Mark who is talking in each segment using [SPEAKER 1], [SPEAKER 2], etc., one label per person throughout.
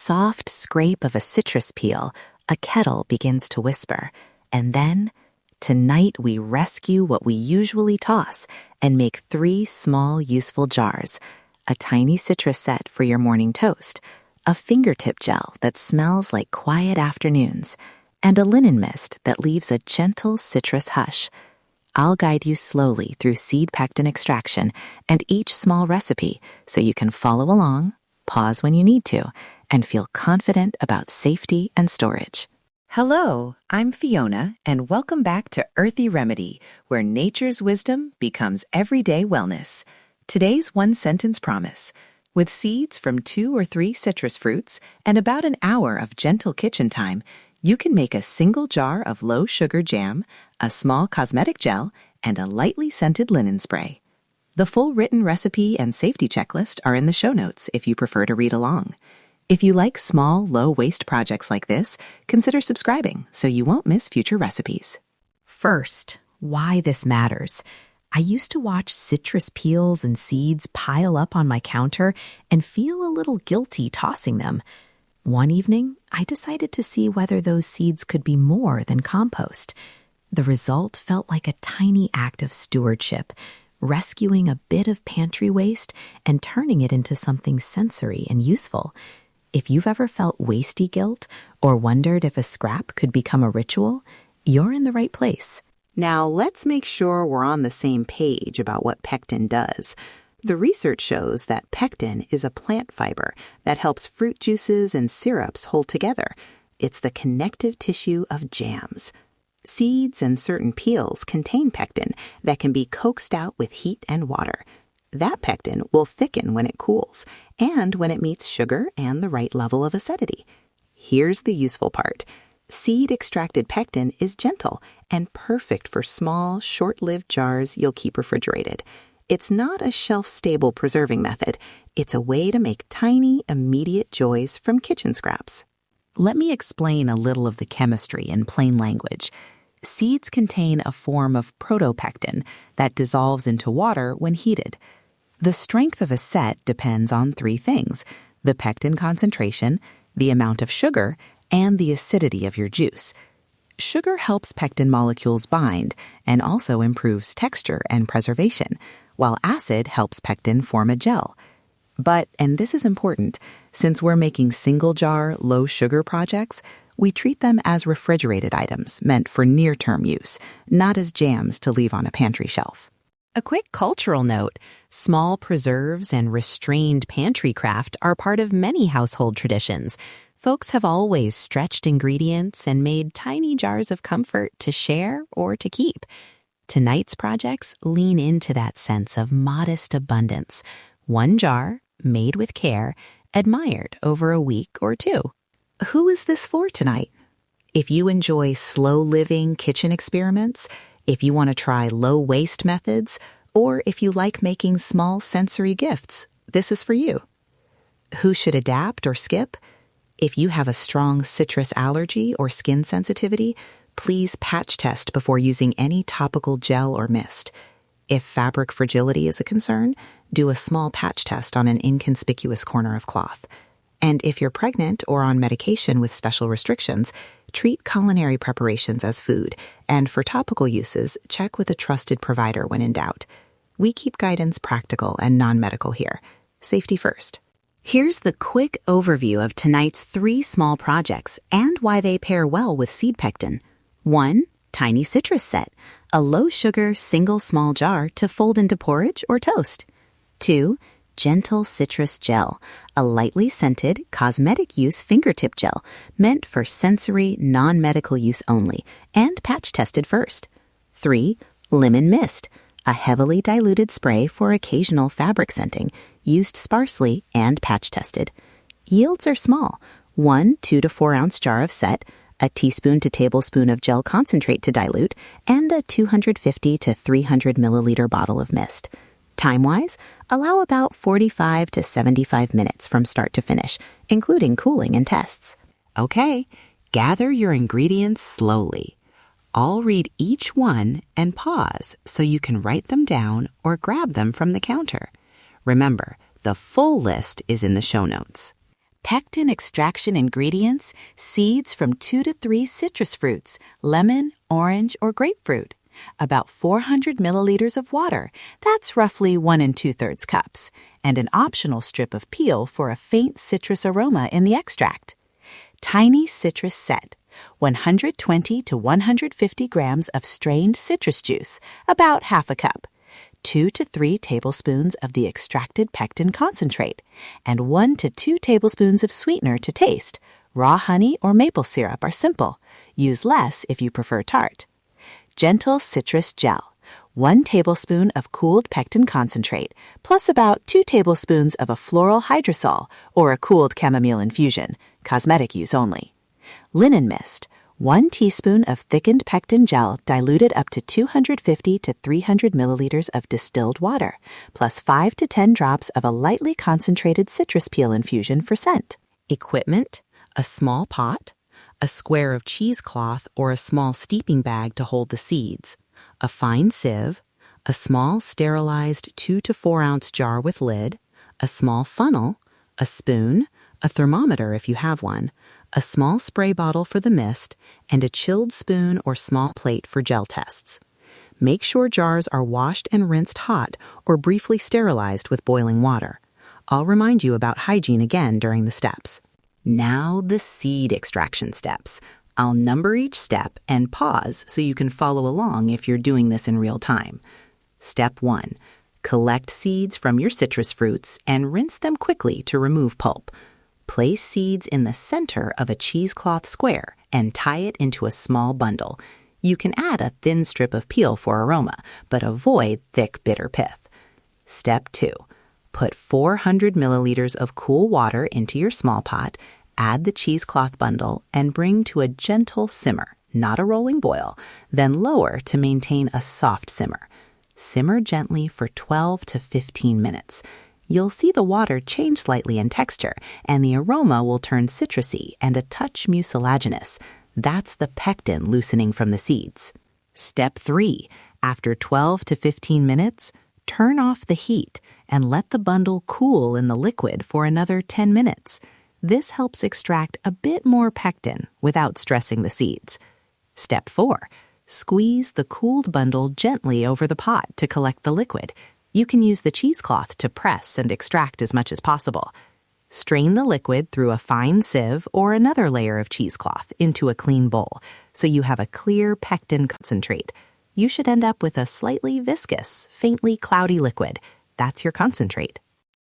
[SPEAKER 1] soft scrape of a citrus peel, a kettle begins to whisper. And then, tonight we rescue what we usually toss and make 3 small useful jars. A tiny citrus set for your morning toast, a fingertip gel that smells like quiet afternoons, and a linen mist that leaves a gentle citrus hush. I'll guide you slowly through seed pectin extraction and each small recipe so you can follow along, pause when you need to, and feel confident about safety and storage.
[SPEAKER 2] Hello, I'm Fiona, and welcome back to Earthy Remedy, where nature's wisdom becomes everyday wellness. Today's one-sentence promise. With seeds from 2 or 3 citrus fruits and about an hour of gentle kitchen time, you can make a single jar of low-sugar jam, a small cosmetic gel, and a lightly scented linen spray. The full written recipe and safety checklist are in the show notes if you prefer to read along. If you like small, low-waste projects like this, consider subscribing so you won't miss future recipes.
[SPEAKER 1] First, why this matters. I used to watch citrus peels and seeds pile up on my counter and feel a little guilty tossing them. One evening, I decided to see whether those seeds could be more than compost. The result felt like a tiny act of stewardship, rescuing a bit of pantry waste and turning it into something sensory and useful. If you've ever felt wasty guilt or wondered if a scrap could become a ritual, you're in the right place.
[SPEAKER 3] Now, let's make sure we're on the same page about what pectin does. The research shows that pectin is a plant fiber that helps fruit juices and syrups hold together. It's the connective tissue of jams. Seeds and certain peels contain pectin that can be coaxed out with heat and water. That pectin will thicken when it cools and when it meets sugar and the right level of acidity. Here's the useful part. Seed-extracted pectin is gentle and perfect for small, short-lived jars you'll keep refrigerated. It's not a shelf-stable preserving method. It's a way to make tiny, immediate joys from kitchen scraps.
[SPEAKER 1] Let me explain a little of the chemistry in plain language. Seeds contain a form of protopectin that dissolves into water when heated. The strength of a set depends on 3 things: the pectin concentration, the amount of sugar, and the acidity of your juice. Sugar helps pectin molecules bind and also improves texture and preservation, while acid helps pectin form a gel. But, and this is important, since we're making single-jar, low-sugar projects, we treat them as refrigerated items meant for near-term use, not as jams to leave on a pantry shelf. A quick cultural note: small preserves and restrained pantry craft are part of many household traditions. Folks have always stretched ingredients and made tiny jars of comfort to share or to keep. Tonight's projects lean into that sense of modest abundance. One jar, made with care, admired over a week or 2. Who is this for tonight? If you enjoy slow-living kitchen experiments, if you want to try low-waste methods, or if you like making small sensory gifts, this is for you. Who should adapt or skip? If you have a strong citrus allergy or skin sensitivity, please patch test before using any topical gel or mist. If fabric fragility is a concern, do a small patch test on an inconspicuous corner of cloth. And if you're pregnant or on medication with special restrictions, treat culinary preparations as food, and for topical uses, check with a trusted provider when in doubt. We keep guidance practical and non-medical here. Safety first. Here's the quick overview of tonight's 3 small projects and why they pair well with seed pectin. 1. Tiny citrus set, a low-sugar single small jar to fold into porridge or toast. 2. Gentle citrus gel, a lightly scented cosmetic use fingertip gel meant for sensory, non-medical use only and patch tested first. 3. Lemon mist, a heavily diluted spray for occasional fabric scenting, used sparsely and patch tested. Yields are small: 1 2 to 4 ounce jar of set, a teaspoon to tablespoon of gel concentrate to dilute, and a 250 to 300 milliliter bottle of mist. Time-wise, allow about 45 to 75 minutes from start to finish, including cooling and tests. Okay, gather your ingredients slowly. I'll read each one and pause so you can write them down or grab them from the counter. Remember, the full list is in the show notes.
[SPEAKER 3] Pectin extraction ingredients: seeds from 2 to 3 citrus fruits, lemon, orange, or grapefruit. About 400 milliliters of water, that's roughly 1 2/3 cups, and an optional strip of peel for a faint citrus aroma in the extract. Tiny citrus set: 120 to 150 grams of strained citrus juice, about half a cup, 2 to 3 tablespoons of the extracted pectin concentrate, and 1 to 2 tablespoons of sweetener to taste. Raw honey or maple syrup are simple. Use less if you prefer tart. Gentle citrus gel: 1 tablespoon of cooled pectin concentrate, plus about 2 tablespoons of a floral hydrosol or a cooled chamomile infusion, cosmetic use only. Linen mist: 1 teaspoon of thickened pectin gel diluted up to 250 to 300 milliliters of distilled water, plus 5 to 10 drops of a lightly concentrated citrus peel infusion for scent. Equipment: a small pot, a square of cheesecloth or a small steeping bag to hold the seeds, a fine sieve, a small sterilized 2 to 4 ounce jar with lid, a small funnel, a spoon, a thermometer if you have one, a small spray bottle for the mist, and a chilled spoon or small plate for gel tests. Make sure jars are washed and rinsed hot or briefly sterilized with boiling water. I'll remind you about hygiene again during the steps. Now the seed extraction steps. I'll number each step and pause so you can follow along if you're doing this in real time. Step 1. Collect seeds from your citrus fruits and rinse them quickly to remove pulp. Place seeds in the center of a cheesecloth square and tie it into a small bundle. You can add a thin strip of peel for aroma, but avoid thick, bitter pith. Step 2. Put 400 milliliters of cool water into your small pot, add the cheesecloth bundle, and bring to a gentle simmer, not a rolling boil, then lower to maintain a soft simmer. Simmer gently for 12 to 15 minutes. You'll see the water change slightly in texture, and the aroma will turn citrusy and a touch mucilaginous. That's the pectin loosening from the seeds. Step 3. After 12 to 15 minutes, turn off the heat and let the bundle cool in the liquid for another 10 minutes. This helps extract a bit more pectin without stressing the seeds. Step 4. Squeeze the cooled bundle gently over the pot to collect the liquid. You can use the cheesecloth to press and extract as much as possible. Strain the liquid through a fine sieve or another layer of cheesecloth into a clean bowl so you have a clear pectin concentrate. You should end up with a slightly viscous, faintly cloudy liquid. That's your concentrate.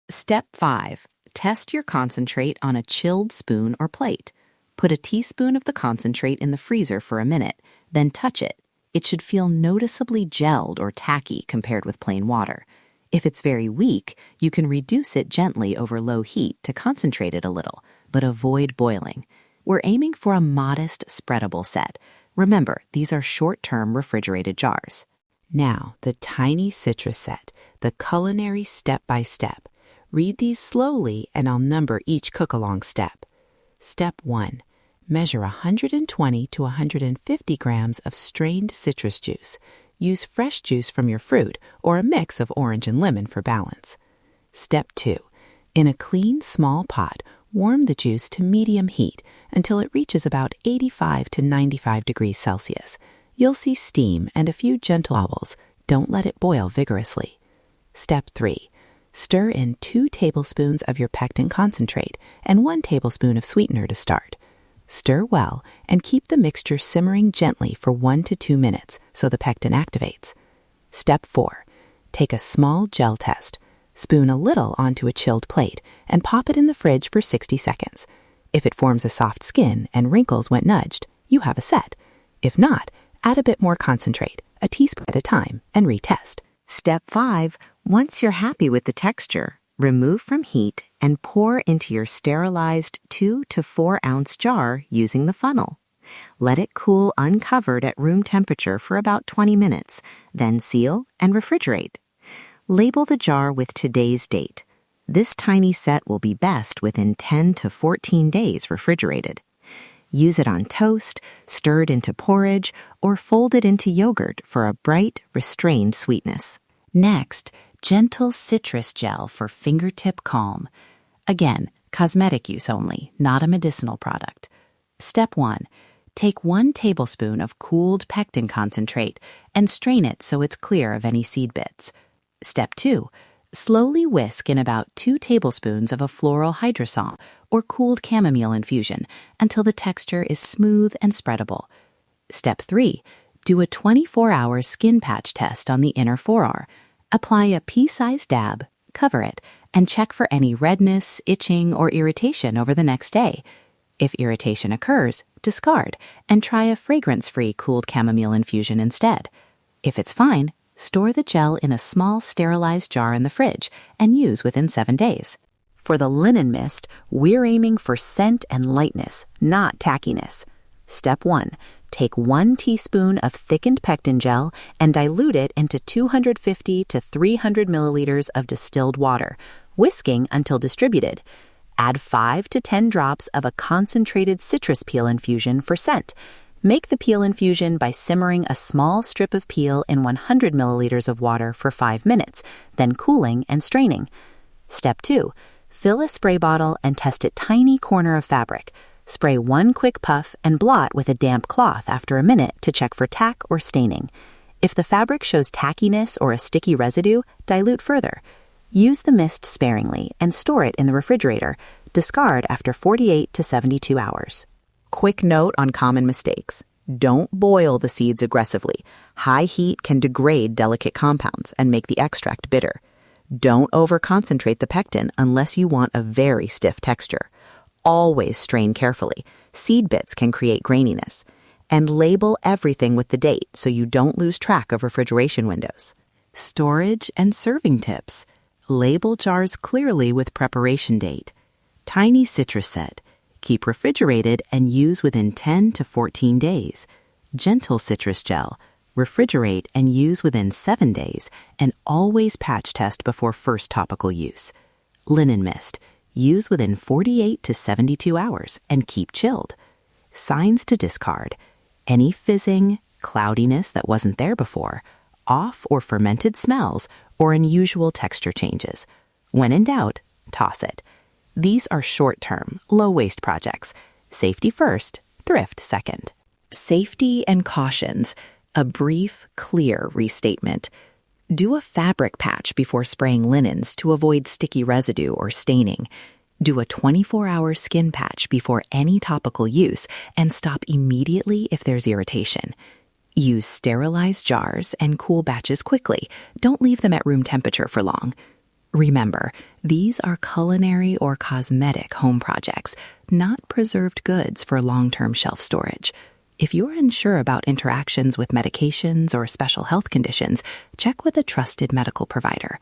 [SPEAKER 3] Step 5. Test your concentrate on a chilled spoon or plate. Put a teaspoon of the concentrate in the freezer for a minute, then touch it. It should feel noticeably gelled or tacky compared with plain water. If it's very weak, you can reduce it gently over low heat to concentrate it a little, but avoid boiling. We're aiming for a modest, spreadable set. Remember, these are short-term refrigerated jars. Now, the tiny citrus set, the culinary step-by-step. Read these slowly, and I'll number each cook-along step. Step 1. Measure 120 to 150 grams of strained citrus juice. Use fresh juice from your fruit or a mix of orange and lemon for balance. Step 2. In a clean, small pot, warm the juice to medium heat until it reaches about 85 to 95 degrees Celsius. You'll see steam and a few gentle bubbles. Don't let it boil vigorously. Step 3. Stir in 2 tablespoons of your pectin concentrate and 1 tablespoon of sweetener to start. Stir well and keep the mixture simmering gently for 1 to 2 minutes so the pectin activates. Step 4. Take a small gel test. Spoon a little onto a chilled plate and pop it in the fridge for 60 seconds. If it forms a soft skin and wrinkles when nudged, you have a set. If not, add a bit more concentrate, a teaspoon at a time, and retest. Step 5. Once you're happy with the texture, remove from heat and pour into your sterilized 2 to 4 ounce jar using the funnel. Let it cool uncovered at room temperature for about 20 minutes, then seal and refrigerate. Label the jar with today's date. This tiny set will be best within 10 to 14 days refrigerated. Use it on toast, stirred into porridge, or folded into yogurt for a bright, restrained sweetness. Next, gentle citrus gel for fingertip calm.
[SPEAKER 1] Again, cosmetic use only, not a medicinal product. Step 1. Take 1 tablespoon of cooled pectin concentrate and strain it so it's clear of any seed bits. Step 2. Slowly whisk in about 2 tablespoons of a floral hydrosol or cooled chamomile infusion until the texture is smooth and spreadable. Step 3. Do a 24-hour skin patch test on the inner forearm. Apply a pea-sized dab, cover it, and check for any redness, itching, or irritation over the next day. If irritation occurs, discard and try a fragrance-free cooled chamomile infusion instead. If it's fine, store the gel in a small sterilized jar in the fridge and use within 7 days. For the linen mist, we're aiming for scent and lightness, not tackiness. Step 1. Take 1 teaspoon of thickened pectin gel and dilute it into 250 to 300 milliliters of distilled water, whisking until distributed. Add 5 to 10 drops of a concentrated citrus peel infusion for scent. Make the peel infusion by simmering a small strip of peel in 100 milliliters of water for 5 minutes, then cooling and straining. Step 2. Fill a spray bottle and test a tiny corner of fabric. Spray 1 quick puff and blot with a damp cloth after a minute to check for tack or staining. If the fabric shows tackiness or a sticky residue, dilute further. Use the mist sparingly and store it in the refrigerator. Discard after 48 to 72 hours. Quick note on common mistakes. Don't boil the seeds aggressively. High heat can degrade delicate compounds and make the extract bitter. Don't over-concentrate the pectin unless you want a very stiff texture. Always strain carefully. Seed bits can create graininess. And label everything with the date so you don't lose track of refrigeration windows. Storage and serving tips. Label jars clearly with preparation date. Tiny citrus set. Keep refrigerated and use within 10 to 14 days. Gentle citrus gel. Refrigerate and use within 7 days, and always patch test before first topical use. Linen mist. Use within 48 to 72 hours and keep chilled. Signs to discard. Any fizzing, cloudiness that wasn't there before, off or fermented smells, or unusual texture changes. When in doubt, toss it. These are short-term, low-waste projects. Safety first, thrift second. Safety and cautions. A brief, clear restatement. Do a fabric patch before spraying linens to avoid sticky residue or staining. Do a 24-hour skin patch before any topical use and stop immediately if there's irritation. Use sterilized jars and cool batches quickly. Don't leave them at room temperature for long. Remember, these are culinary or cosmetic home projects, not preserved goods for long-term shelf storage. If you're unsure about interactions with medications or special health conditions, check with a trusted medical provider.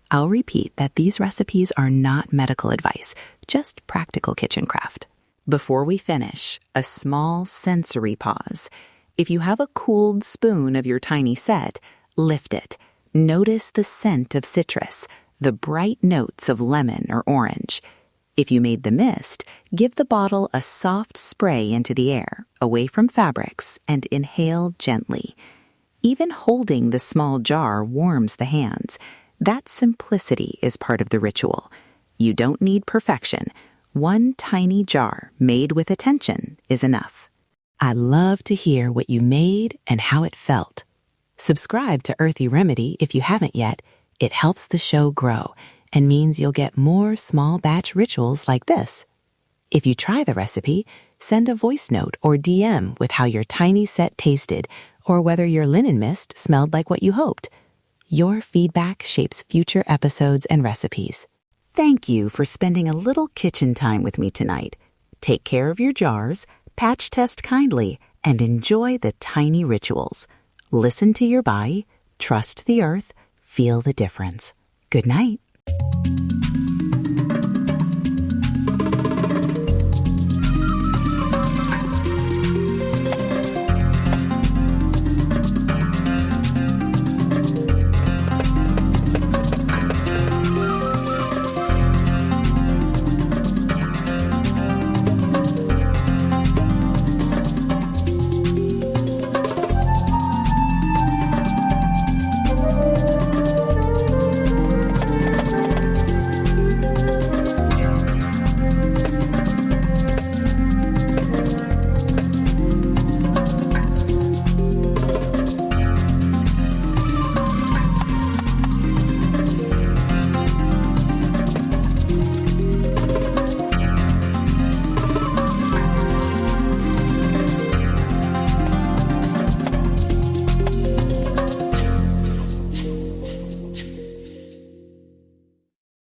[SPEAKER 1] I'll repeat that these recipes are not medical advice, just practical kitchen craft. Before we finish, a small sensory pause. If you have a cooled spoon of your tiny set, lift it. Notice the scent of citrus, the bright notes of lemon or orange. If you made the mist, give the bottle a soft spray into the air, away from fabrics, and inhale gently. Even holding the small jar warms the hands. That simplicity is part of the ritual. You don't need perfection. One tiny jar made with attention is enough. I love to hear what you made and how it felt. Subscribe to Earthy Remedy if you haven't yet. It helps the show grow and means you'll get more small batch rituals like this. If you try the recipe, send a voice note or DM with how your tiny set tasted or whether your linen mist smelled like what you hoped. Your feedback shapes future episodes and recipes. Thank you for spending a little kitchen time with me tonight. Take care of your jars, patch test kindly, and enjoy the tiny rituals. Listen to your body, trust the earth, feel the difference. Good night.